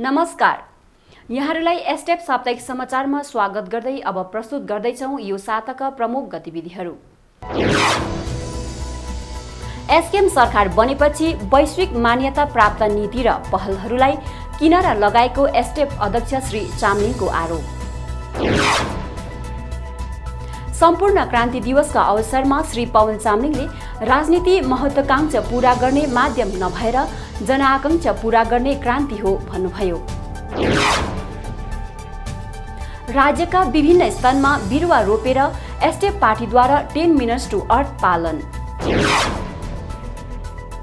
नमस्कार। यहाँहरूलाई एसटेप साप्ताहिक समाचारमा स्वागत गर्दै अब प्रस्तुत गर्दैछौं यो साताका प्रमुख गतिविधिहरू। एसकेएम सरकार बनेपछि वैश्विक मान्यता प्राप्त नीति र पहलहरूलाई किनारा लगाएको एसटेप अध्यक्ष श्री चामलिङको आरोप। सम्पूर्ण क्रान्ति दिवसका अवसरमा श्री पवन चामलिङले राजनीति महत्वाकांक्षा पूरा गर्ने माध्यम नभएर जनआकांक्षा पूरा गर्ने क्रान्ति हो भन्नुभयो। राज्यका विभिन्न स्थानमा बिरुवा रोपेर एसटेप पार्टीद्वारा 10 मिनट्स टु अर्थ पालन।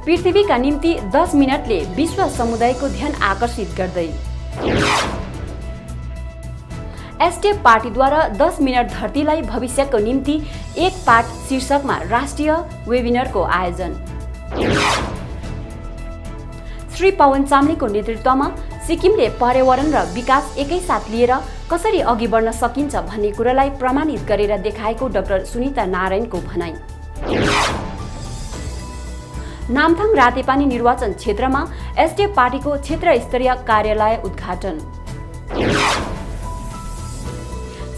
पृथ्वीका निम्ति 10 मिनटले विश्व समुदायको ध्यान आकर्षित गर्दै एसटेप पार्टीद्वारा 10 मिनट धरतीलाई भविष्यको निम्ति एक पाठ शीर्षकमा राष्ट्रिय वेबिनारको आयोजन। श्री पवन चामलिङको नेतृत्वमा सिक्किमले पर्यावरण र विकास एकैसाथ लिएर कसरी अघि बढ्न सकिन्छ भन्ने कुरालाई प्रमाणित गरेर देखाएको डाक्टर सुनिता नारायणको भनाई। नामथाङ रातेपानी निर्वाचन क्षेत्रमा एसटेप पार्टीको क्षेत्र स्तरीय कार्यालय उद्घाटन।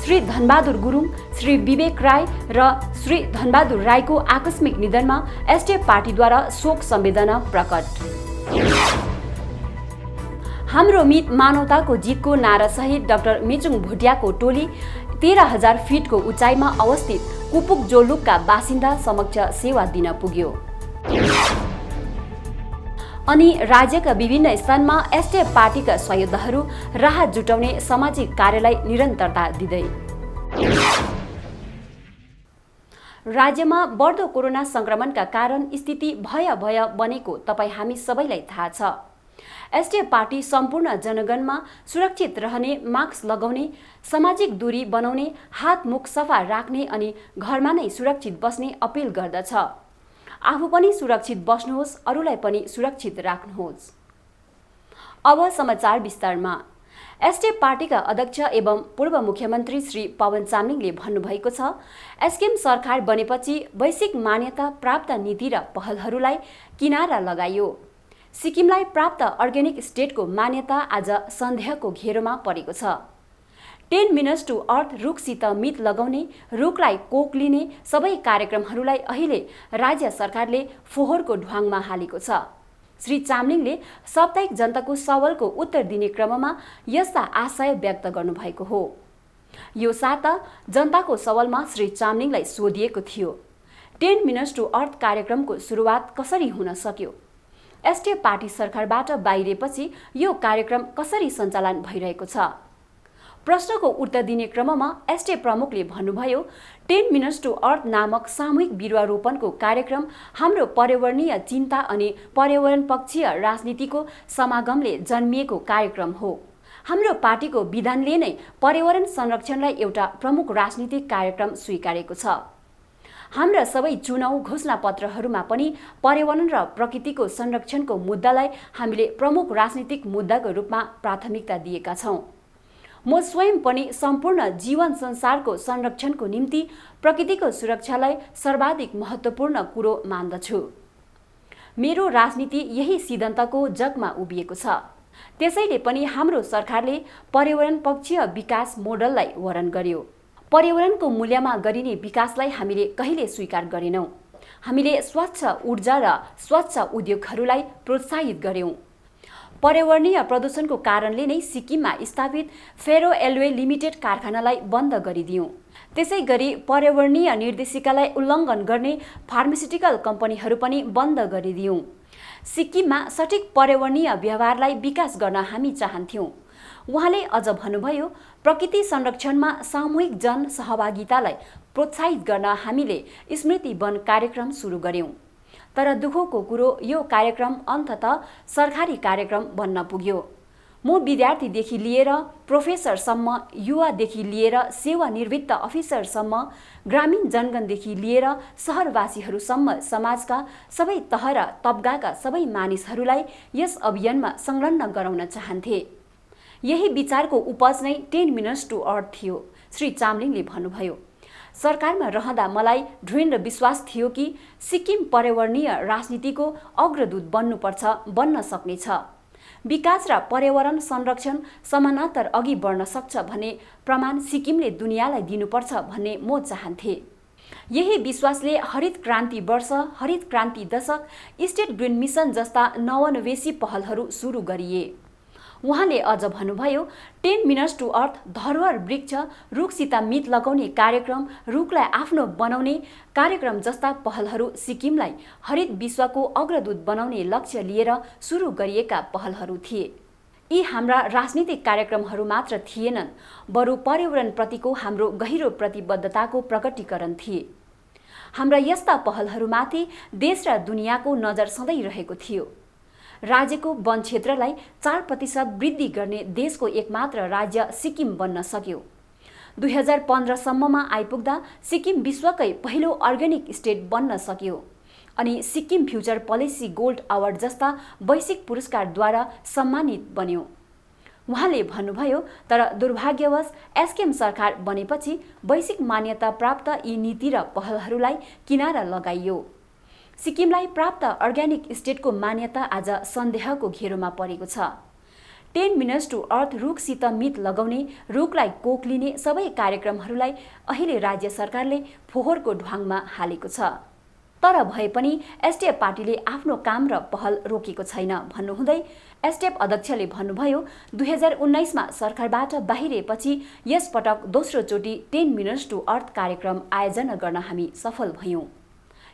श्री धनबहादुर गुरुङ, श्री विवेक राय र श्री धनबहादुर राईको आकस्मिक निधनमा एसटेप पार्टीद्वारा शोक संवेदना प्रकट। हाम्रो मित मानवताको जितको नारा सहित डाक्टर मेचुङ भुटियाको टोली 13,000 फिटको उचाइमा अवस्थित कुपुक जोलुकका बासिन्दा समक्ष सेवा दिन पुग्यो। अनि राज्यका विभिन्न स्थानमा एसटेप पार्टीका सहयोद्धहरू राहत जुटाउने सामाजिक कार्यलाई निरन्तरता दिँदै राज्यमा बढ्दो कोरोना संक्रमणका कारण स्थिति भय बनेको तपाईँ हामी सबैलाई थाहा छ। एसटेप पार्टी सम्पूर्ण जनगणमा सुरक्षित रहने, मास्क लगाउने, सामाजिक दूरी बनाउने, हात मुख सफा राख्ने अनि घरमा नै सुरक्षित बस्ने अपील गर्दछ। आफू पनि सुरक्षित बस्नुहोस्, अरूलाई पनि सुरक्षित राख्नुहोस्। अब समाचार विस्तारमा। एसटेप पार्टीका अध्यक्ष एवं पूर्व मुख्यमन्त्री श्री पवन चामलिङले भन्नुभएको छ, एसकेएम सरकार बनेपछि वैश्विक मान्यता प्राप्त नीति र पहलहरूलाई किनारा लगाइयो। सिक्किमलाई प्राप्त अर्ग्यानिक स्टेटको मान्यता आज सन्देहको घेरोमा परेको छ। 10 मिनट्स टु अर्थ रुखसित मित लगाउने, रुखलाई कोक लिने सबै कार्यक्रमहरूलाई अहिले राज्य सरकारले फोहोरको ढुवाङमा हालेको छ। श्री चामलिङले साप्ताहिक जनताको सवालको उत्तर दिने क्रममा यस्ता आशय व्यक्त गर्नुभएको हो। यो साता जनताको सवालमा श्री चामलिङलाई सोधिएको थियो, 10 मिनट्स टु अर्थ कार्यक्रमको सुरुवात कसरी हुन सक्यो? एसटेप पार्टी सरकारबाट बाहिरिएपछि यो कार्यक्रम कसरी सञ्चालन भइरहेको छ? प्रश्नको उत्तर दिने क्रममा एसटेप प्रमुखले भन्नुभयो, 10 मिनट्स टु अर्थ नामक सामूहिक बिरुवा रोपनको कार्यक्रम हाम्रो पर्यावरणीय चिन्ता अनि पर्यावरण पक्षीय राजनीतिको समागमले जन्मिएको कार्यक्रम हो। हाम्रो पार्टीको विधानले नै पर्यावरण संरक्षणलाई एउटा प्रमुख राजनीतिक कार्यक्रम स्वीकारेको छ। हाम्रा सबै चुनाव घोषणापत्रहरूमा पनि पर्यावरण र प्रकृतिको संरक्षणको मुद्दालाई हामीले प्रमुख राजनीतिक मुद्दाको रूपमा प्राथमिकता दिएका छौँ। म स्वयं पनि सम्पूर्ण जीवन संसारको संरक्षणको निम्ति प्रकृतिको सुरक्षालाई सर्वाधिक महत्त्वपूर्ण कुरो मान्दछु। मेरो राजनीति यही सिद्धान्तको जगमा उभिएको छ। त्यसैले पनि हाम्रो सरकारले पर्यावरण पक्षीय विकास मोडललाई वरण गर्यो। पर्यावरणको मूल्यमा गरिने विकासलाई हामीले कहिले स्वीकार गरेनौँ। हामीले स्वच्छ ऊर्जा र स्वच्छ उद्योगहरूलाई प्रोत्साहित गर्यौँ। पर्यावरणीय प्रदूषणको कारणले नै सिक्किममा स्थापित फेरो एल्वे लिमिटेड कारखानालाई बन्द गरिदियौँ। त्यसै गरी पर्यावरणीय निर्देशिकालाई उल्लङ्घन गर्ने फार्मास्युटिकल कम्पनीहरू पनि बन्द गरिदियौँ। सिक्किममा सठिक पर्यावरणीय व्यवहारलाई विकास गर्न हामी चाहन्थ्यौँ। उहाँले अझ भन्नुभयो, प्रकृति संरक्षणमा सामूहिक जन सहभागितालाई प्रोत्साहित गर्न हामीले स्मृति वन कार्यक्रम सुरु गर्यौँ। तर दुःखको कुरो यो कार्यक्रम अन्ततः सरकारी कार्यक्रम बन्न पुग्यो। म विद्यार्थीदेखि लिएर प्रोफेसरसम्म, युवादेखि लिएर सेवानिवृत्त अफिसरसम्म, ग्रामीण जनगणदेखि लिएर सहरवासीहरूसम्म समाजका सबै तह र तबकाका सबै मानिसहरूलाई यस अभियानमा संलग्न गराउन चाहन्थे। यही विचारको उपज नै 10 मिनट्स टु अर्थ थियो। श्री चामलिङले भन्नुभयो, सरकारमा रहँदा मलाई दृढ विश्वास थियो कि सिक्किम पर्यावरणीय राजनीतिको अग्रदूत बन्न सक्नेछ। विकास र पर्यावरण संरक्षण समानान्तर अघि बढ्न सक्छ भन्ने प्रमाण सिक्किमले दुनियाँलाई दिनुपर्छ भन्ने म चाहन्थे। यही विश्वासले हरित क्रान्ति वर्ष, हरित क्रान्ति दशक, स्टेट ग्रिन मिसन जस्ता नवोन्वेषी पहलहरू सुरु गरिए। उहाँले अझ भन्नुभयो, 10 मिनट्स टु अर्थ, धरोहर वृक्ष, रुखसित मित लगाउने कार्यक्रम, रुखलाई आफ्नो बनाउने कार्यक्रम जस्ता पहलहरू सिक्किमलाई हरित विश्वको अग्रदूत बनाउने लक्ष्य लिएर सुरु गरिएका पहलहरू थिए। यी हाम्रा राजनीतिक कार्यक्रमहरू मात्र थिएनन्, बरु पर्यावरणप्रतिको हाम्रो गहिरो प्रतिबद्धताको प्रकटीकरण थिए। हाम्रा यस्ता पहलहरूमाथि देश र दुनियाँको नजर सधैँ रहेको थियो। राज्यको वन क्षेत्रलाई 4% वृद्धि गर्ने देशको एकमात्र राज्य सिक्किम बन्न सक्यो। 2015 सम्ममा आइपुग्दा सिक्किम विश्वकै पहिलो अर्ग्यानिक स्टेट बन्न सक्यो अनि Sikkim future policy gold award जस्ता वैश्विक पुरस्कारद्वारा सम्मानित बन्यो। उहाँले भन्नुभयो, तर दुर्भाग्यवश एसकेएम सरकार बनेपछि वैश्विक मान्यता प्राप्त यी नीति र पहलहरूलाई किनारा लगाइयो। सिक्किमलाई प्राप्त अर्ग्यानिक स्टेटको मान्यता आज सन्देहको घेरोमा परेको छ। 10 मिनट्स टु अर्थ, रुखसित मित लगाउने, रुखलाई कोख लिने सबै कार्यक्रमहरूलाई अहिले राज्य सरकारले फोहोरको ढ्वाङमा हालेको छ। तर भए पनि एसडिएफ पार्टीले आफ्नो काम र पहल रोकेको छैन भन्नुहुँदै एसडिएफ अध्यक्षले भन्नुभयो, 2019मा सरकारबाट बाहिरिएपछि यस पटक दोस्रो चोटि 10 मिनट्स टु अर्थ कार्यक्रम आयोजना गर्न हामी सफल भयौँ।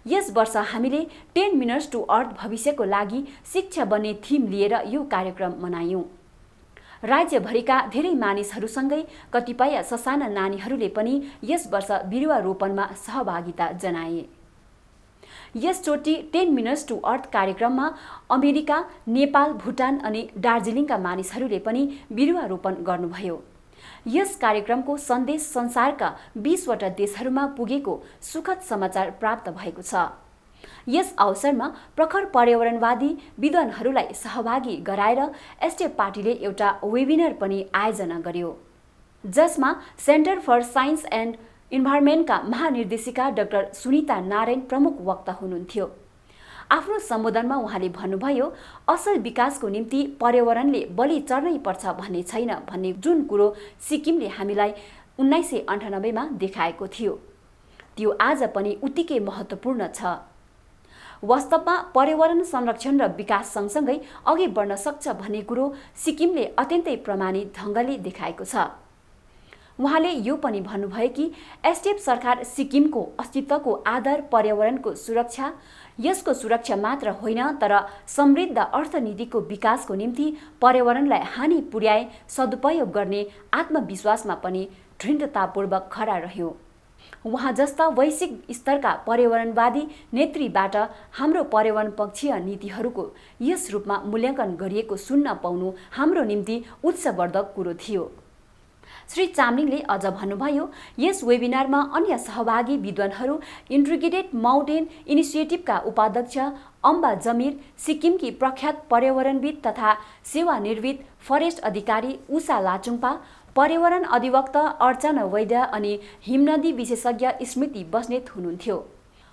यस वर्ष हामीले 10 मिनट्स टु अर्थ भविष्यको लागि शिक्षा बन्ने थिम लिएर यो कार्यक्रम मनायौँ। राज्यभरिका धेरै मानिसहरूसँगै कतिपय ससाना नानीहरूले पनि यस वर्ष बिरुवा रोपनमा सहभागिता जनाए। यसचोटि 10 मिनट्स टु अर्थ कार्यक्रममा अमेरिका, नेपाल, भुटान अनि दार्जिलिङका मानिसहरूले पनि बिरुवा रोपन गर्नुभयो। यस कार्यक्रमको सन्देश संसारका 20वटा देशहरूमा पुगेको सुखद समाचार प्राप्त भएको छ। यस अवसरमा प्रखर पर्यावरणवादी विद्वानहरूलाई सहभागी गराएर एसडिएफ पार्टीले एउटा वेबिनार पनि आयोजना गर्यो, जसमा सेन्टर फर साइन्स एन्ड इन्भाइरोमेन्टका महानिर्देशिका डाक्टर सुनिता नारायण प्रमुख वक्ता हुनुहुन्थ्यो। आफ्नो सम्बोधनमा उहाँले भन्नुभयो, असल विकासको निम्ति पर्यावरणले बलि चढ्नै पर्छ भन्ने छैन भन्ने जुन कुरो सिक्किमले हामीलाई 1998मा देखाएको थियो, त्यो आज पनि उत्तिकै महत्त्वपूर्ण छ। वास्तवमा पर्यावरण संरक्षण र विकास सँगसँगै अघि बढ्न सक्छ भन्ने कुरो सिक्किमले अत्यन्तै प्रमाणित ढङ्गले देखाएको छ। उहाँले यो पनि भन्नुभयो कि एसडिएफ सरकार सिक्किमको अस्तित्वको आधार पर्यावरणको सुरक्षा, यसको सुरक्षा मात्र होइन तर समृद्ध अर्थनीतिको विकासको निम्ति पर्यावरणलाई हानि पुर्याए सदुपयोग गर्ने आत्मविश्वासमा पनि दृढतापूर्वक खडा रह्यो। उहाँ जस्ता वैश्विक स्तरका पर्यावरणवादी नेत्रीबाट हाम्रो पर्यावरण पक्षीय नीतिहरूको यस रूपमा मूल्याङ्कन गरिएको सुन्न पाउनु हाम्रो निम्ति उत्साहवर्धक कुरो थियो। श्री चामलिङले अझ भन्नुभयो, यस वेबिनारमा अन्य सहभागी विद्वानहरू इन्टिग्रेटेड माउन्टेन इनिसिएटिभका उपाध्यक्ष अम्बा जमिर, सिक्किमकी प्रख्यात पर्यावरणविद तथा सेवानिवृत्त फरेस्ट अधिकारी उषा लाचुङपा, पर्यावरण अधिवक्ता अर्चना वैद्य अनि हिमनदी विशेषज्ञ स्मृति बस्नेत हुनुहुन्थ्यो।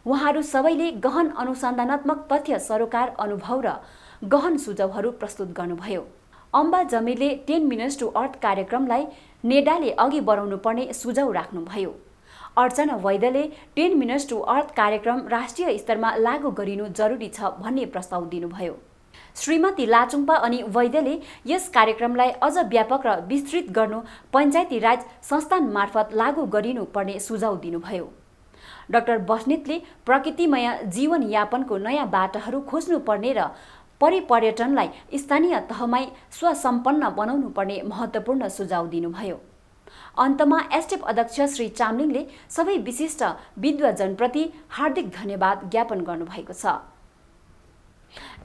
उहाँहरू सबैले गहन अनुसन्धानात्मक तथ्य सरोकार अनुभव र गहन सुझावहरू प्रस्तुत गर्नुभयो। अम्बा जमिरले 10 मिनट्स टु अर्थ कार्यक्रमलाई नेडाले अघि बढाउनु पर्ने सुझाव राख्नुभयो। अर्चना वैद्यले 10 मिनट्स टु अर्थ कार्यक्रम राष्ट्रिय स्तरमा लागू गरिनु जरुरी छ भन्ने प्रस्ताव दिनुभयो। श्रीमती लाचुङपा अनि वैद्यले यस कार्यक्रमलाई अझ व्यापक र विस्तृत गर्नु पञ्चायती राज संस्थान मार्फत लागू गरिनु पर्ने सुझाव दिनुभयो। डाक्टर बस्नेतले प्रकृतिमय जीवनयापनको नयाँ बाटाहरू खोज्नुपर्ने र पर्यटनलाई स्थानीय तहमै स्वसम्पन्न बनाउनु पर्ने महत्त्वपूर्ण सुझाव दिनुभयो। अन्तमा एसडिएफ अध्यक्ष श्री चामलिङले सबै विशिष्ट विद्वजनप्रति हार्दिक धन्यवाद ज्ञापन गर्नुभएको छ।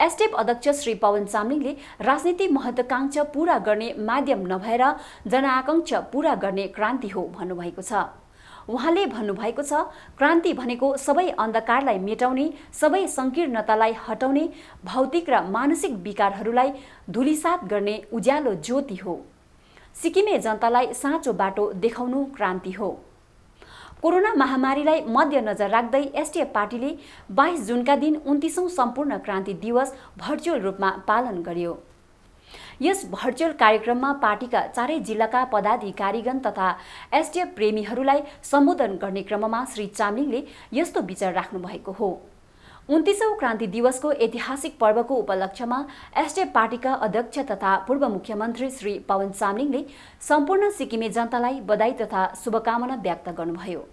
एसडिएफ अध्यक्ष श्री पवन चामलिङले राजनीतिक महत्त्वाकांक्षा पूरा गर्ने माध्यम नभएर जनआकांक्षा पूरा गर्ने क्रान्ति हो भन्नुभएको छ। उहाँले भन्नुभएको छ, क्रान्ति भनेको सबै अन्धकारलाई मेटाउने, सबै सङ्कीर्णतालाई हटाउने, भौतिक र मानसिक विकारहरूलाई धुलिसात गर्ने उज्यालो ज्योति हो। सिक्किमे जनतालाई साँचो बाटो देखाउनु क्रान्ति हो। कोरोना महामारीलाई मध्यनजर राख्दै एसडिएफ पार्टीले 22 जुनका दिन 29औं सम्पूर्ण क्रान्ति दिवस भर्चुअल रूपमा पालन गर्यो। यस भर्चुअल कार्यक्रममा पार्टीका चारै जिल्लाका पदाधिकारीगण तथा एसडिएफ प्रेमीहरूलाई सम्बोधन गर्ने क्रममा श्री चामलिङले यस्तो विचार राख्नु भएको हो। 29औं क्रान्ति दिवसको ऐतिहासिक पर्वको उपलक्ष्यमा एसडिएफ पार्टीका अध्यक्ष तथा पूर्व मुख्यमन्त्री श्री पवन चामलिङले सम्पूर्ण सिक्किमे जनतालाई बधाई तथा शुभकामना व्यक्त गर्नुभयो।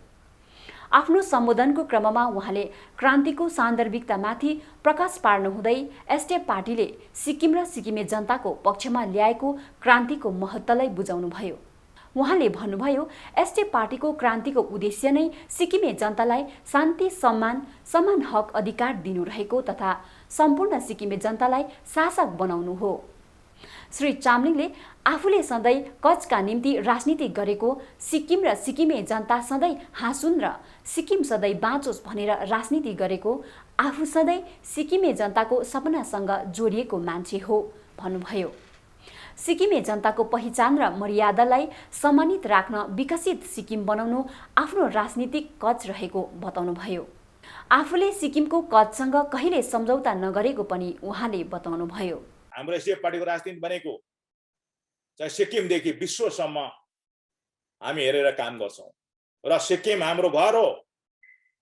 आफ्नो सम्बोधनको क्रममा उहाँले क्रान्तिको सान्दर्भिकतामाथि प्रकाश पार्नुहुँदै एसडिएफ पार्टीले सिक्किम र सिक्किमे जनताको पक्षमा ल्याएको क्रान्तिको महत्त्वलाई बुझाउनुभयो। उहाँले भन्नुभयो, एसडिएफ पार्टीको क्रान्तिको उद्देश्य नै सिक्किमे जनतालाई शान्ति, सम्मान, समान हक अधिकार दिनु रहेको तथा सम्पूर्ण सिक्किमे जनतालाई शासक बनाउनु हो। श्री चामलिङले आफूले सधैँ कचका निम्ति राजनीति गरेको, सिक्किम र सिक्किमे जनता सधैँ हाँसुन् र सिक्किम सधैँ बाँचोस् भनेर राजनीति गरेको, आफू सधैँ सिक्किमे जनताको सपनासँग जोडिएको मान्छे हो भन्नुभयो। सिक्किमे जनताको पहिचान र मर्यादालाई सम्मानित राख्न विकसित सिक्किम बनाउनु आफ्नो राजनीतिक कच रहेको बताउनुभयो। आफूले सिक्किमको कचसँग कहिले सम्झौता नगरेको पनि उहाँले बताउनुभयो। हाम्रो एसडिएफ पार्टीको राजनीति बनेको चाहिँ सिक्किमदेखि विश्वसम्म हामी हेरेर काम गर्छौँ र सिक्किम हाम्रो घर हो।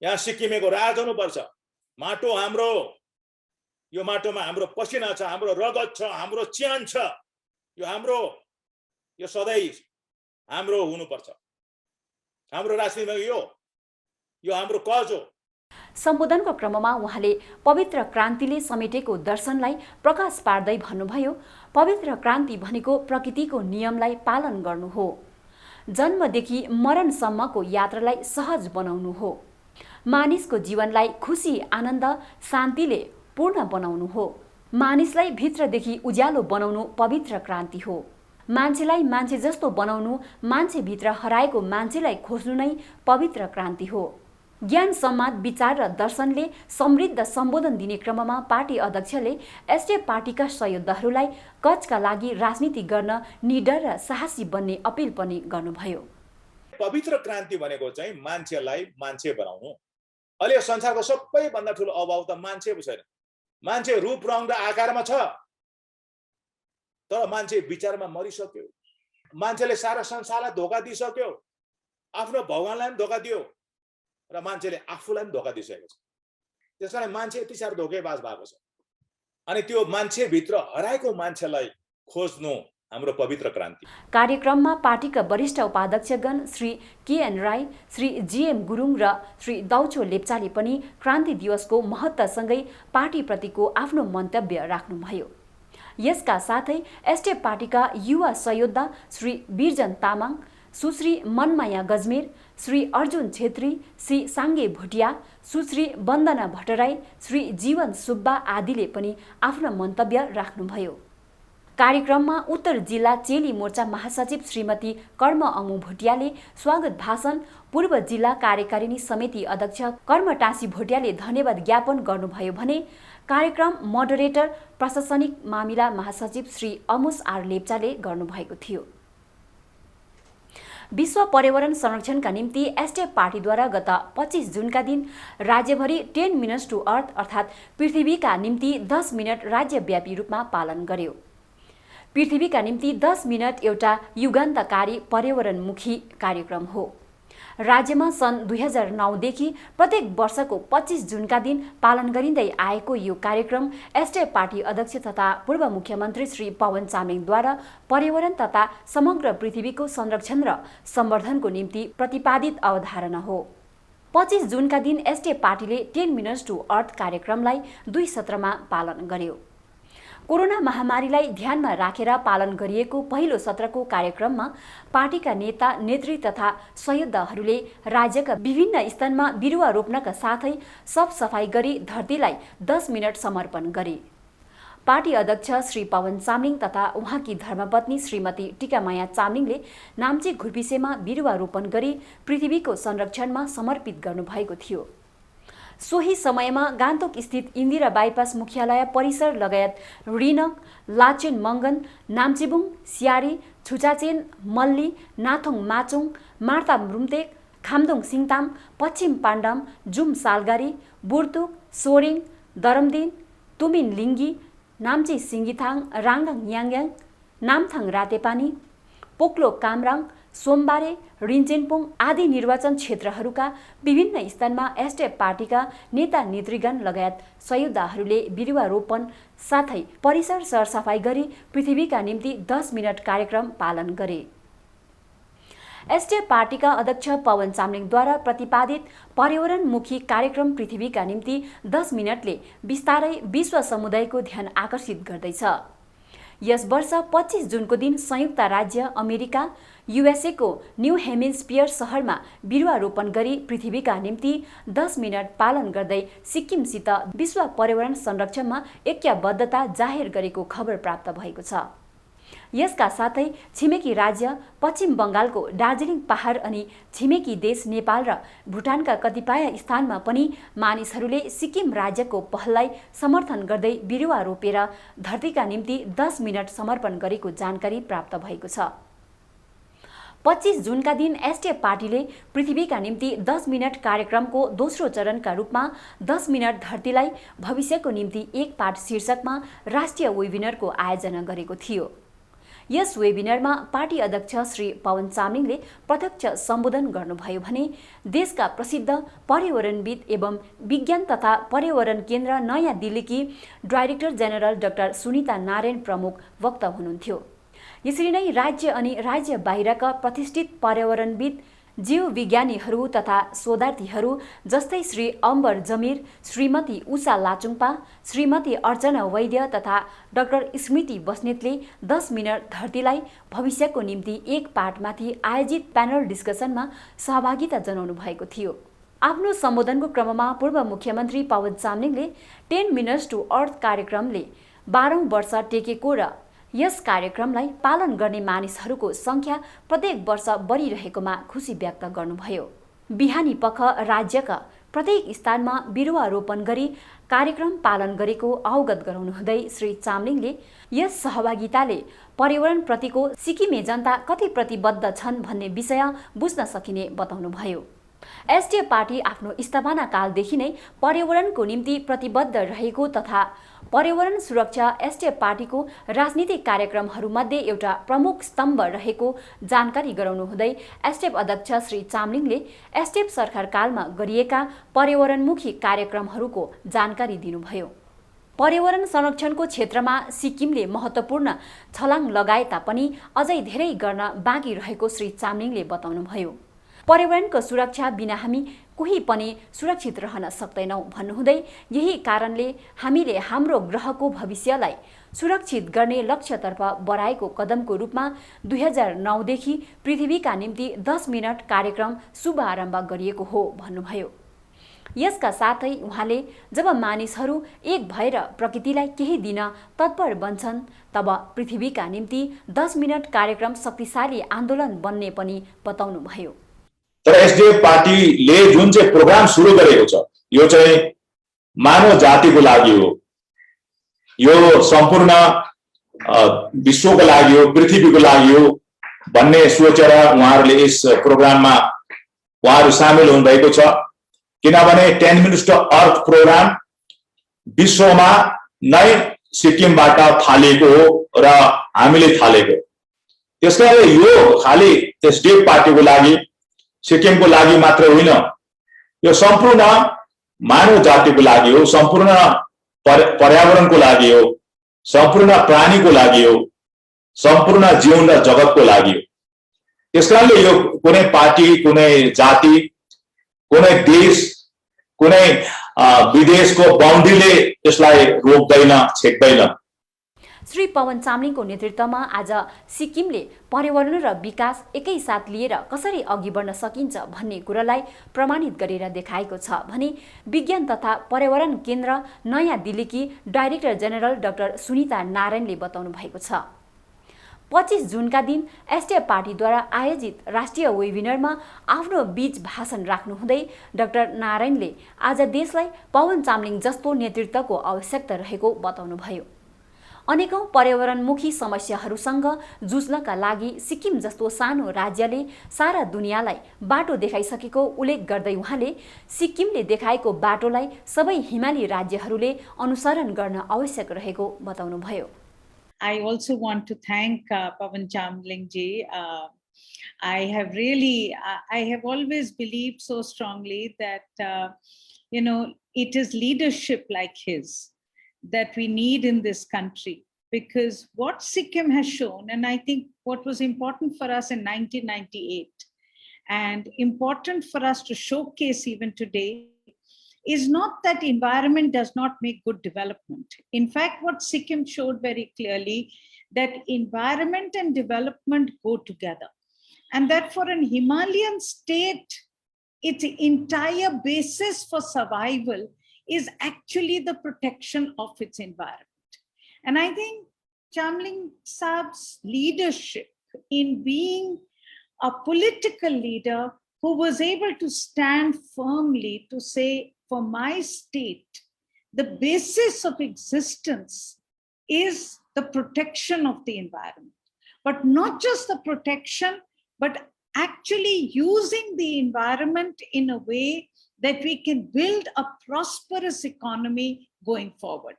यहाँ सिक्किमेको राज हुनुपर्छ। माटो हाम्रो, यो माटोमा हाम्रो पसिना छ, हाम्रो रगत छ, हाम्रो च्यान छ, यो हाम्रो, यो सधैँ हाम्रो हुनुपर्छ। हाम्रो राजनीतिमा यो हाम्रो कज हो। सम्बोधनको क्रममा उहाँले पवित्र क्रान्तिले समेटेको दर्शनलाई प्रकाश पार्दै भन्नुभयो, पवित्र क्रान्ति भनेको प्रकृतिको नियमलाई पालन गर्नु हो। जन्मदेखि मरणसम्मको यात्रालाई सहज बनाउनु हो। मानिसको जीवनलाई खुसी, आनन्द, शान्तिले पूर्ण बनाउनु हो। मानिसलाई भित्रदेखि उज्यालो बनाउनु पवित्र क्रान्ति हो। मान्छेलाई मान्छे जस्तो बनाउनु, मान्छेभित्र हराएको मान्छेलाई खोज्नु नै पवित्र क्रान्ति हो। ज्ञान, सम्वाद, विचार र दर्शनले समृद्ध सम्बोधन दिने क्रममा पार्टी अध्यक्षले एसडिएफ पार्टीका सहयोद्धाहरूलाई कचका लागि राजनीति गर्न निडर र साहसी बन्ने अपिल पनि गर्नुभयो। पवित्र क्रान्ति भनेको चाहिँ मान्छेलाई मान्छे बनाउनु। अहिले संसारको सबैभन्दा ठुलो अभाव त मान्छे पो छैन। मान्छे रूप, रङ र आकारमा छ, तर मान्छे विचारमा मरिसक्यो। मान्छेले सारा संसारलाई धोका दिइसक्यो, आफ्नो भगवानलाई पनि धोका दियो र मान्छेले आफूलाई पनि धोका दिइसकेको छ। त्यसकारण मान्छे यति साह्रो धोकेबाज भएको छ। अनि त्यो मान्छेभित्र हराएको मान्छेलाई खोज्नु हाम्रो पवित्र क्रान्ति। कार्यक्रममा पार्टीका वरिष्ठ उपाध्यक्षगण श्री केएन राई, श्री जीएम गुरुङ र श्री दाउचो लेप्चाले पनि क्रान्ति दिवसको महत्त्वसँगै पार्टीप्रतिको आफ्नो मन्तव्य राख्नुभयो। यसका साथै एसडिएफ पार्टीका युवा सहयोद्धा श्री बिरजन तामाङ, सुश्री मनमाया गजमेर, श्री अर्जुन छेत्री, श्री साङ्गे भुटिया, सुश्री वन्दना भट्टराई, श्री जीवन सुब्बा आदिले पनि आफ्नो मन्तव्य राख्नुभयो। कार्यक्रममा उत्तर जिल्ला चेली मोर्चा महासचिव श्रीमती कर्म अङ्मु भुटियाले स्वागत भाषण, पूर्व जिल्ला कार्यकारिणी समिति अध्यक्ष कर्म टाँसी भुटियाले धन्यवाद ज्ञापन गर्नुभयो भने कार्यक्रम मोडरेटर प्रशासनिक मामिला महासचिव श्री अमुस आर लेप्चाले गर्नुभएको थियो। विश्व पर्यावरण संरक्षणका निम्ति एसडिएफ पार्टीद्वारा गत 25 जुनका दिन राज्यभरि 10 मिनट्स टु अर्थ अर्थात् पृथ्वीका निम्ति 10 मिनट राज्यव्यापी रूपमा पालन गर्यो। पृथ्वीका निम्ति 10 मिनट एउटा युगान्तकारी पर्यावरणमुखी कार्यक्रम हो। राज्यमा सन् 2009 देखि प्रत्येक वर्षको 25 जुनका दिन पालन गरिँदै आएको यो कार्यक्रम एसडिएफ पार्टी अध्यक्ष तथा पूर्व मुख्यमन्त्री श्री पवन चामलिङद्वारा पर्यावरण तथा समग्र पृथ्वीको संरक्षण र सम्वर्धनको निम्ति प्रतिपादित अवधारणा हो। 25 जुनका दिन एसडिएफ पार्टीले 10 मिनट्स टु अर्थ कार्यक्रमलाई 2 सत्रमा पालन गर्यो। कोरोना महामारीलाई ध्यानमा राखेर पालन गरिएको पहिलो सत्रको कार्यक्रममा पार्टीका नेता, नेत्री तथा सहयोद्धाहरूले राज्यका विभिन्न स्थानमा बिरुवा रोप्नका साथै सफाई गरी धरतीलाई 10 मिनट समर्पण गरे। पार्टी अध्यक्ष श्री पवन चामलिङ तथा उहाँकी धर्मपत्नी श्रीमती टिकामाया चामलिङले नाम्चे घुर्पिसेमा बिरुवा रोपण गरी पृथ्वीको संरक्षणमा समर्पित गर्नुभएको थियो। सोही समयमा गान्तोक स्थित इन्दिरा बाइपास मुख्यालय परिसर लगायत रिनक, लाचेन मङ्गन, नाम्चेबुङ, सियारी, छुचाचेन, मल्ली, नाथोङ माचोङ, मार्ताम रुम्तेक, खामदोङ सिङताम, पश्चिम पाण्डाम, जुम सालगारी, बुर्तुक, सोरेङ, दरमदिन, तुमिन लिङ्गी, नाम्चे सिङ्गिथाङ, राङगाङ याङयाङ, नामथाङ रातेपानी, पोक्लो कामराङ, सोमबारे, रिन्चेनपोङ आदि निर्वाचन क्षेत्रहरूका विभिन्न स्थानमा एसडिएफ पार्टीका नेता नेतृगण लगायत सयोद्धाहरूले बिरुवा रोपण साथै परिसर सरसफाई गरी पृथ्वीका निम्ति 10 मिनट कार्यक्रम पालन गरे। एसडिएफ पार्टीका अध्यक्ष पवन चामलिङद्वारा प्रतिपादित पर्यावरणमुखी कार्यक्रम पृथ्वीका निम्ति 10 मिनटले बिस्तारै विश्व समुदायको ध्यान आकर्षित गर्दैछ। यस वर्ष 25 जुनको दिन संयुक्त राज्य अमेरिका युएसए को न्यू हेमिस्फियर शहरमा बिरुवा रोपण गरी पृथ्वीका निम्ति 10 मिनट पालन गर्दै सिक्किमसित विश्व पर्यावरण संरक्षणमा ऐक्यबद्धता जाहेर गरेको खबर प्राप्त भएको छ। यसका साथै छिमेकी राज्य पश्चिम बङ्गालको दार्जिलिङ पहाड अनि छिमेकी देश नेपाल र भुटानका कतिपय स्थानमा पनि मानिसहरूले सिक्किम राज्यको पहललाई समर्थन गर्दै बिरुवा रोपेर धरतीका निम्ति 10 मिनट समर्पण गरेको जानकारी प्राप्त भएको छ। 25 जुनका दिन एसडिएफ पार्टीले पृथ्वीका निम्ति 10 मिनट कार्यक्रमको दोस्रो चरणका रूपमा 10 मिनट धरतीलाई भविष्यको निम्ति एक पाठ शीर्षकमा राष्ट्रिय वेबिनारको आयोजना गरेको थियो। यस वेबिनारमा पार्टी अध्यक्ष श्री पवन चामलिङले प्रत्यक्ष सम्बोधन गर्नुभयो भने देशका प्रसिद्ध पर्यावरणविद एवं विज्ञान तथा पर्यावरण केन्द्र नयाँ दिल्लीकी director general doctor Sunita Narayan प्रमुख वक्ता हुनुहुन्थ्यो। यसरी नै राज्य अनि राज्य बाहिरका प्रतिष्ठित पर्यावरणविद जीव विज्ञानीहरू तथा शोधार्थीहरू जस्तै श्री अम्बर जमिर, श्रीमती उषा लाचुङपा, श्रीमती अर्चना वैद्य तथा डाक्टर स्मृति बस्नेतले 10 मिनट धरतीलाई भविष्यको निम्ति एक पाठमाथि आयोजित प्यानल डिस्कसनमा सहभागिता जनाउनु भएको थियो। आफ्नो सम्बोधनको क्रममा पूर्व मुख्यमन्त्री पवन चामलिङले 10 मिनट्स टु अर्थ कार्यक्रमले 12औं वर्ष टेकेको र यस कार्यक्रमलाई पालन गर्ने मानिसहरूको संख्या प्रत्येक वर्ष बढिरहेकोमा खुसी व्यक्त गर्नुभयो। बिहानी पख राज्यका प्रत्येक स्थानमा बिरुवा रोपण गरी कार्यक्रम पालन गरेको अवगत गराउनुहुँदै श्री चामलिङले यस सहभागिताले पर्यावरणप्रतिको सिक्किमे जनता कति प्रतिबद्ध छन् भन्ने विषय बुझ्न सकिने बताउनुभयो। एसडिएफ पार्टी आफ्नो स्थापना कालदेखि नै पर्यावरणको निम्ति प्रतिबद्ध रहेको तथा पर्यावरण सुरक्षा एसडिएफ पार्टीको राजनीतिक कार्यक्रमहरूमध्ये एउटा प्रमुख स्तम्भ रहेको जानकारी गराउनुहुँदै एसडिएफ अध्यक्ष श्री चामलिङले एसडिएफ सरकारकालमा गरिएका पर्यावरणमुखी कार्यक्रमहरूको जानकारी दिनुभयो। पर्यावरण संरक्षणको क्षेत्रमा सिक्किमले महत्त्वपूर्ण छलाङ लगाए तापनि अझै धेरै गर्न बाँकी रहेको श्री चामलिङले बताउनुभयो। पर्यावरणको सुरक्षा बिना हामी कोही पनि सुरक्षित रहन सक्दैनौँ भन्नुहुँदै यही कारणले हामीले हाम्रो ग्रहको भविष्यलाई सुरक्षित गर्ने लक्ष्यतर्फ बढाएको कदमको रूपमा 2009 देखि पृथ्वीका निम्ति 10 मिनट कार्यक्रम शुभारम्भ गरिएको हो भन्नुभयो। यसका साथै उहाँले जब मानिसहरू एक भएर प्रकृतिलाई केही दिन तत्पर बन्छन् तब पृथ्वीका निम्ति 10 मिनट कार्यक्रम शक्तिशाली आन्दोलन बन्ने पनि बताउनुभयो। तर एसडिएफ पार्टीले जुन चाहिँ प्रोग्राम सुरु गरेको छ यो चाहिँ मानव जातिको लागि हो, यो सम्पूर्ण विश्वको लागि हो, पृथ्वीको लागि हो भन्ने सोचेर उहाँहरूले यस प्रोग्राममा उहाँहरू सामेल हुनुभएको छ। किनभने 10 मिनट्स टु अर्थ प्रोग्राम विश्वमा नै सिक्किमबाट थालेको हो र हामीले थालेको। त्यसकारणले यो खालि एसडिएफ पार्टीको लागि सिक्किमको लागि मात्र होइन, यो सम्पूर्ण मानव जातिको लागि हो, सम्पूर्ण पर्यावरणको लागि हो, सम्पूर्ण प्राणीको लागि हो, सम्पूर्ण जीवन र जगतको लागि हो। त्यसकारणले यो कुनै पार्टी, कुनै जाति, कुनै देश, कुनै विदेशको बाउन्ड्रीले यसलाई रोक्दैन, छेक्दैन। श्री पवन चामलिङको नेतृत्वमा आज सिक्किमले पर्यावरण र विकास एकैसाथ लिएर कसरी अघि बढ्न सकिन्छ भन्ने कुरालाई प्रमाणित गरेर देखाएको छ भने विज्ञान तथा पर्यावरण केन्द्र नयाँ दिल्लीकी डाइरेक्टर जेनरल डाक्टर सुनिता नारायणले बताउनु भएको छ। 25 जुनका दिन एसडिएफ पार्टीद्वारा आयोजित राष्ट्रिय वेबिनारमा आफ्नो बीच भाषण राख्नुहुँदै डाक्टर नारायणले आज देशलाई पवन चामलिङ जस्तो नेतृत्वको आवश्यकता रहेको बताउनुभयो। अनेकौं पर्यावरणमुखी समस्याहरूसँग जुझ्नका लागि सिक्किम जस्तो सानो राज्यले सारा दुनियाँलाई बाटो देखाइसकेको उल्लेख गर्दै उहाँले सिक्किमले देखाएको बाटोलाई सबै हिमाली राज्यहरूले अनुसरण गर्न आवश्यक रहेको बताउनुभयो। I also want to thank Pawan Chamling ji. I have always believed so strongly that, it is leadership like his that we need in this country. Because what Sikkim has shown, and I think what was important for us in 1998 and important for us to showcase even today, is not that environment does not make good development. In fact, what Sikkim showed very clearly, that environment and development go together. And that for an Himalayan state, its entire basis for survival is actually the protection of its environment. And I think Chamling Saab's leadership in being a political leader who was able to stand firmly to say, for my state, the basis of existence is the protection of the environment. But not just the protection, but actually using the environment in a way that we can build a prosperous economy going forward.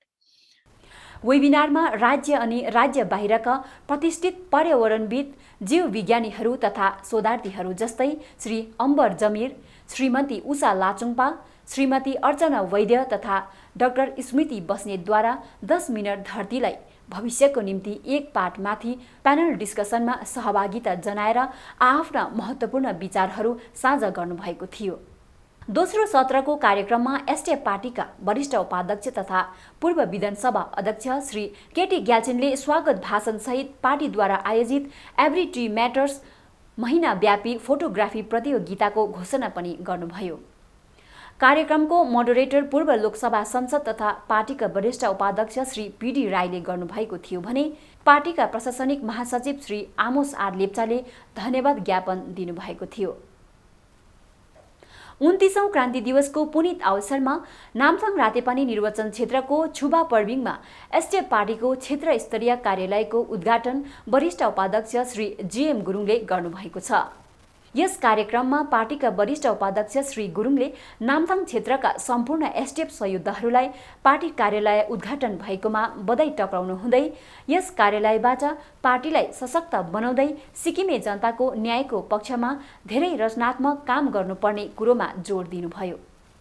वेबिनारमा राज्य अनि राज्य बाहिरका प्रतिष्ठित पर्यावरणविद, जीव विज्ञानीहरू तथा शोधार्थीहरू जस्तै श्री अम्बर जमिर, श्रीमती उषा लाचुङपा, श्रीमती अर्चना वैद्य तथा डाक्टर स्मृति बस्नेतद्वारा 10 मिनट धरतीलाई भविष्यको निम्ति एक पाठमाथि प्यानल डिस्कसनमा सहभागिता जनाएर आफ्ना महत्त्वपूर्ण विचारहरू साझा गर्नुभएको थियो। दोस्रो सत्रको कार्यक्रममा एसडिएफ पार्टीका वरिष्ठ उपाध्यक्ष तथा पूर्व विधानसभा अध्यक्ष श्री केटी ग्याल्छिनले स्वागत भाषणसहित पार्टीद्वारा आयोजित एभ्री ट्री म्याटर्स महिनाव्यापी फोटोग्राफी प्रतियोगिताको घोषणा पनि गर्नुभयो। कार्यक्रमको मोडरेटर पूर्व लोकसभा संसद तथा पार्टीका वरिष्ठ उपाध्यक्ष श्री पीडी राईले गर्नुभएको थियो भने पार्टीका प्रशासनिक महासचिव श्री आमोस आर लेप्चाले धन्यवाद ज्ञापन दिनुभएको थियो। 29औं क्रान्ति दिवसको पुनित अवसरमा नामथाङ रातेपानी निर्वाचन क्षेत्रको छुबा पर्बिङमा एसडिएफ पार्टीको क्षेत्र स्तरीय कार्यालयको उद्घाटन वरिष्ठ उपाध्यक्ष श्री जीएम गुरुङले गर्नुभएको छ। यस कार्यक्रममा पार्टीका वरिष्ठ उपाध्यक्ष श्री गुरुङले नामथाङ क्षेत्रका सम्पूर्ण एसडिएफ सहयोद्धाहरूलाई पार्टी कार्यालय उद्घाटन भएकोमा बधाई टक्राउनु हुँदै यस कार्यालयबाट पार्टीलाई सशक्त बनाउँदै सिक्किमे जनताको न्यायको पक्षमा धेरै रचनात्मक काम गर्नुपर्ने कुरोमा जोड दिनुभयो।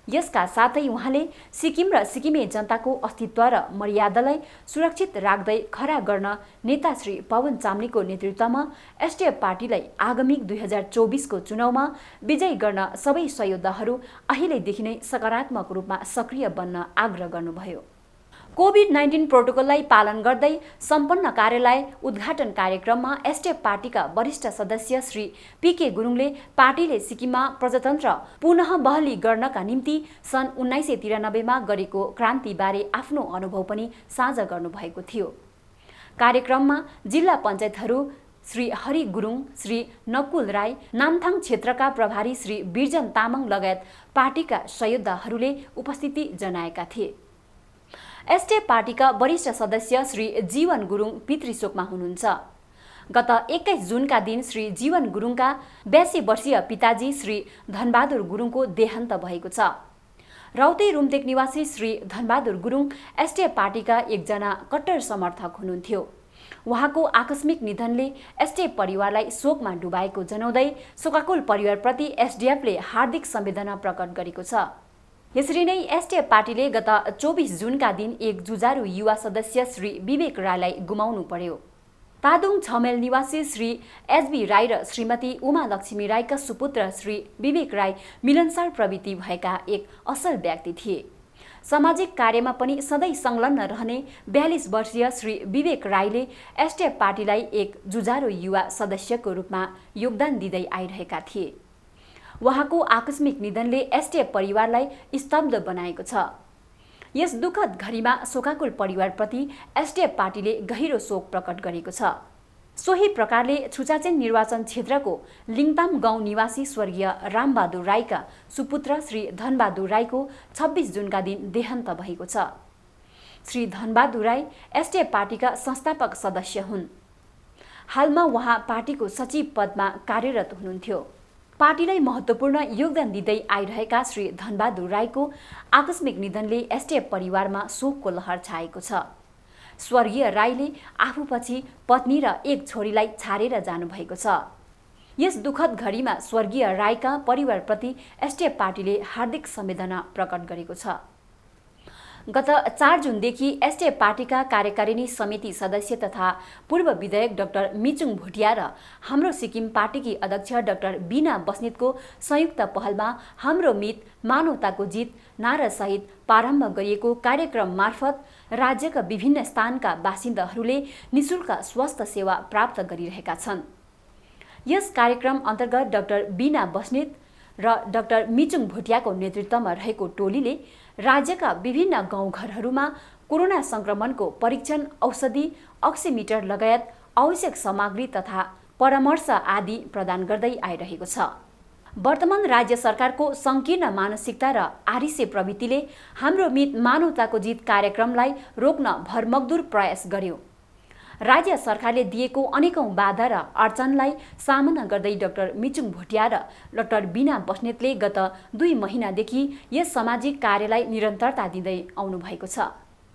यसका साथै उहाँले सिक्किम र सिक्किमे जनताको अस्तित्व र मर्यादालाई सुरक्षित राख्दै खरा गर्न नेता श्री पवन चामलिङको नेतृत्वमा एसडिएफ पार्टीलाई आगामी 2024 को चुनावमा विजयी गर्न सबै सहयोद्धाहरू अहिलेदेखि नै सकारात्मक रूपमा सक्रिय बन्न आग्रह गर्नुभयो। कोभिड-19 प्रोटोकललाई पालन गर्दै सम्पन्न कार्यालय उद्घाटन कार्यक्रममा एसडिएफ पार्टीका वरिष्ठ सदस्य श्री पीके गुरुङले पार्टीले सिक्किममा प्रजातन्त्र पुनः बहाली गर्नका निम्ति सन् 1993 मा गरेको क्रान्तिबारे आफ्नो अनुभव पनि साझा गर्नुभएको थियो। कार्यक्रममा जिल्ला पञ्चायतहरू श्री हरि गुरुङ, श्री नकुल राई, नामथाङ क्षेत्रका प्रभारी श्री बिरजन तामाङ लगायत पार्टीका सहयोद्धाहरूले उपस्थिति जनाएका थिए। एसडिएफ पार्टीका वरिष्ठ सदस्य श्री जीवन गुरुङ पितृशोकमा हुनुहुन्छ। गत 21 जुनका दिन श्री जीवन गुरुङका 82 वर्षीय पिताजी श्री धनबहादुर गुरुङको देहान्त भएको छ। राउटे रुम्तेक निवासी श्री धनबहादुर गुरुङ एसडिएफ पार्टीका एकजना कट्टर समर्थक हुनुहुन्थ्यो। उहाँको आकस्मिक निधनले एसडिएफ परिवारलाई शोकमा डुबाएको जनाउँदै शोकाकुल परिवारप्रति एसडिएफले हार्दिक संवेदना प्रकट गरेको छ। यसरी नै एसडिएफ पार्टीले गत 24 जुनका दिन एक जुझारु युवा सदस्य श्री विवेक राईलाई गुमाउनु पर्यो। तादुङ छमेल निवासी श्री एसबी राई र श्रीमती उमा लक्ष्मी राईका सुपुत्र श्री विवेक राई मिलनसार प्रवृत्ति भएका एक असल व्यक्ति थिए। सामाजिक कार्यमा पनि सधैँ संलग्न रहने 42 वर्षीय श्री विवेक राईले एसडिएफ पार्टीलाई एक जुझारु युवा सदस्यको रूपमा योगदान दिँदै आइरहेका थिए। उहाँको आकस्मिक निधनले एसडिएफ परिवारलाई स्तब्ध बनाएको छ। यस दुःखद घडीमा शोकाकुल परिवारप्रति एसडिएफ पार्टीले गहिरो शोक प्रकट गरेको छ। सोही प्रकारले छुचाचेन निर्वाचन क्षेत्रको लिङताम गाउँ निवासी स्वर्गीय रामबहादुर राईका सुपुत्र श्री धनबहादुर राईको 26 जुनका दिन देहान्त भएको छ। श्री धनबहादुर राई एसडिएफ पार्टीका संस्थापक सदस्य हुन्। हालमा उहाँ पार्टीको सचिव पदमा कार्यरत हुनुहुन्थ्यो। पार्टीलाई महत्त्वपूर्ण योगदान दिँदै आइरहेका श्री धनबहादुर राईको आकस्मिक निधनले एसडिएफ परिवारमा शोकको लहर छाएको छ। स्वर्गीय राईले आफूपछि पत्नी र एक छोरीलाई छाडेर जानुभएको छ। यस दुःखद घडीमा स्वर्गीय राईका परिवारप्रति एसडिएफ पार्टीले हार्दिक संवेदना प्रकट गरेको छ। गत 4 जुनदेखि एसडिएफ पार्टीका कार्यकारिणी समिति सदस्य तथा पूर्व विधायक डाक्टर मिचुङ भुटिया र हाम्रो सिक्किम पार्टीकी अध्यक्ष डाक्टर बीना बस्नेतको संयुक्त पहलमा हाम्रो मित मानवताको जित नारासहित प्रारम्भ गरिएको कार्यक्रम मार्फत राज्यका विभिन्न स्थानका बासिन्दाहरूले निशुल्क स्वास्थ्य सेवा प्राप्त गरिरहेका छन्। यस कार्यक्रम अन्तर्गत डाक्टर बीना बस्नेत र डाक्टर मिचुङ भुटियाको नेतृत्वमा रहेको टोलीले राज्यका विभिन्न गाउँघरहरूमा कोरोना संक्रमणको परीक्षण, औषधि, अक्सिमिटर लगायत आवश्यक सामग्री तथा परामर्श आदि प्रदान गर्दै आइरहेको छ। वर्तमान राज्य सरकारको सङ्कीर्ण मानसिकता र आरिसे प्रवृत्तिले हाम्रो मित मानवताको जित कार्यक्रमलाई रोक्न भरमग्दुर प्रयास गर्यो। राज्य सरकारले दिएको अनेकौं बाधा र अडचनलाई सामना गर्दै डाक्टर मिचुङ भुटिया र डाक्टर बीना बस्नेतले गत 2 महिनादेखि यस सामाजिक कार्यलाई निरन्तरता दिँदै आउनु भएको छ।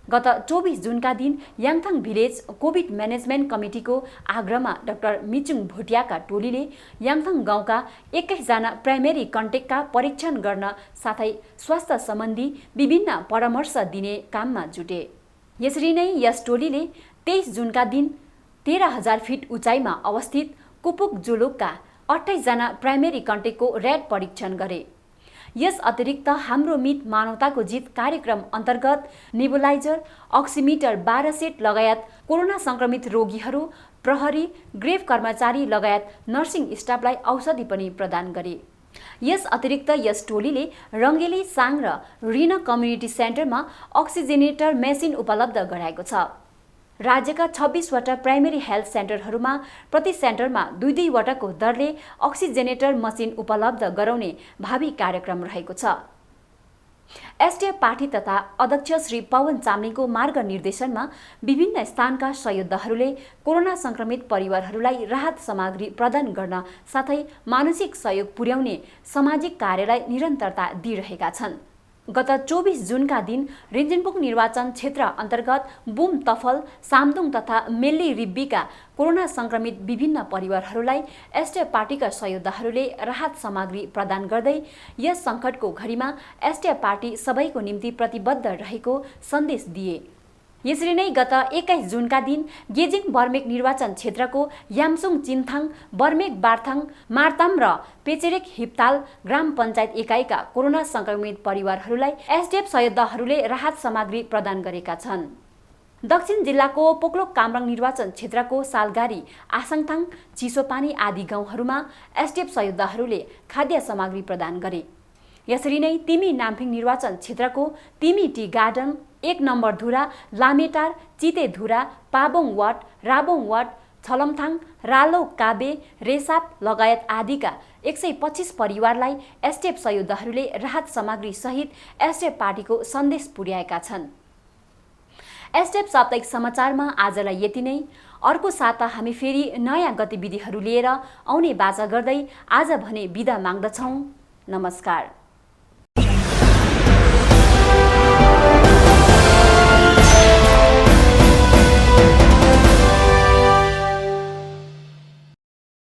गत 24 जुनका दिन Yangthang village covid management कमिटीको आग्रहमा doctor Michung भुटियाका टोलीले याङथाङ गाउँका 21 जना प्राइमेरी कन्ट्याक्टका परीक्षण गर्न साथै स्वास्थ्य सम्बन्धी विभिन्न परामर्श दिने काममा जुटे। यसरी नै यस टोलीले 23 जुनका दिन 13,000 फिट उचाइमा अवस्थित कुपुक जुलुकका 28 जना प्राइमेरी कन्ट्याक्टको ऱ्याट परीक्षण गरे। यस अतिरिक्त हाम्रो मित मानवताको जित कार्यक्रम अन्तर्गत नेबुलाइजर, अक्सिमिटर 12 सेट लगायत कोरोना संक्रमित रोगीहरू, प्रहरी, ग्रेफ कर्मचारी लगायत नर्सिङ स्टाफलाई औषधि पनि प्रदान गरे। यस अतिरिक्त यस टोलीले रङ्गेली, साङ र रिना कम्युनिटी सेन्टरमा अक्सिजेनेटर मेसिन उपलब्ध गराएको छ। राज्यका 26 वटा प्राइमेरी हेल्थ सेन्टरहरूमा प्रति सेन्टरमा 2-2 वटाको दरले अक्सिजेनेटर मसिन उपलब्ध गराउने भावी कार्यक्रम रहेको छ। एसडिएफ पार्टी तथा अध्यक्ष श्री पवन चामलिङको मार्गनिर्देशनमा विभिन्न स्थानका सहयोद्धाहरूले कोरोना संक्रमित परिवारहरूलाई राहत सामग्री प्रदान गर्न साथै मानसिक सहयोग पुर्याउने सामाजिक कार्यलाई निरन्तरता दिइरहेका छन्। गत 24 जुनका दिन रिन्जिनबुक निर्वाचन क्षेत्र अन्तर्गत बुम तफल, सामदुङ तथा मेल्ली रिब्बीका कोरोना संक्रमित विभिन्न परिवारहरूलाई एसडिएफ पार्टीका सहयोद्धाहरूले राहत सामग्री प्रदान गर्दै यस सङ्कटको घडीमा एसडिएफ पार्टी सबैको निम्ति प्रतिबद्ध रहेको सन्देश दिए। यसरी नै गत 21 जुनका दिन गेजिङ बर्मेक निर्वाचन क्षेत्रको यामसुङ चिन्थाङ, बर्मेक बार्थाङ, मार्ताम र पेचेरेक हिप्ताल ग्राम पञ्चायत एकाइका कोरोना संक्रमित परिवारहरूलाई एसडिएफ सहयोद्धाहरूले राहत सामग्री प्रदान गरेका छन्। दक्षिण जिल्लाको पोकलोक कामराङ निर्वाचन क्षेत्रको सालगारी, आसाङथाङ, चिसोपानी आदि गाउँहरूमा एसडिएफ सहयोद्धाहरूले खाद्य सामग्री प्रदान गरे। यसरी नै तिमी नाम्फिङ निर्वाचन क्षेत्रको तिमी टी गार्डन, 1 नम्बर धुरा, लामेटार, चिते धुरा, पाबोङ वाट, राबोङ वाट, छलमथाङ, रालो, काबे, रेसाप लगायत आदिका 125 परिवारलाई एसडिएफ सहयोद्धाहरूले राहत सामग्री सहित एसडिएफ पार्टीको सन्देश पुर्याएका छन्। एसडिएफ साप्ताहिक समाचारमा आजलाई यति नै। अर्को साता हामी फेरि नयाँ गतिविधिहरू लिएर आउने बाचा गर्दै आज भने बिदा माग्दछौँ। नमस्कार।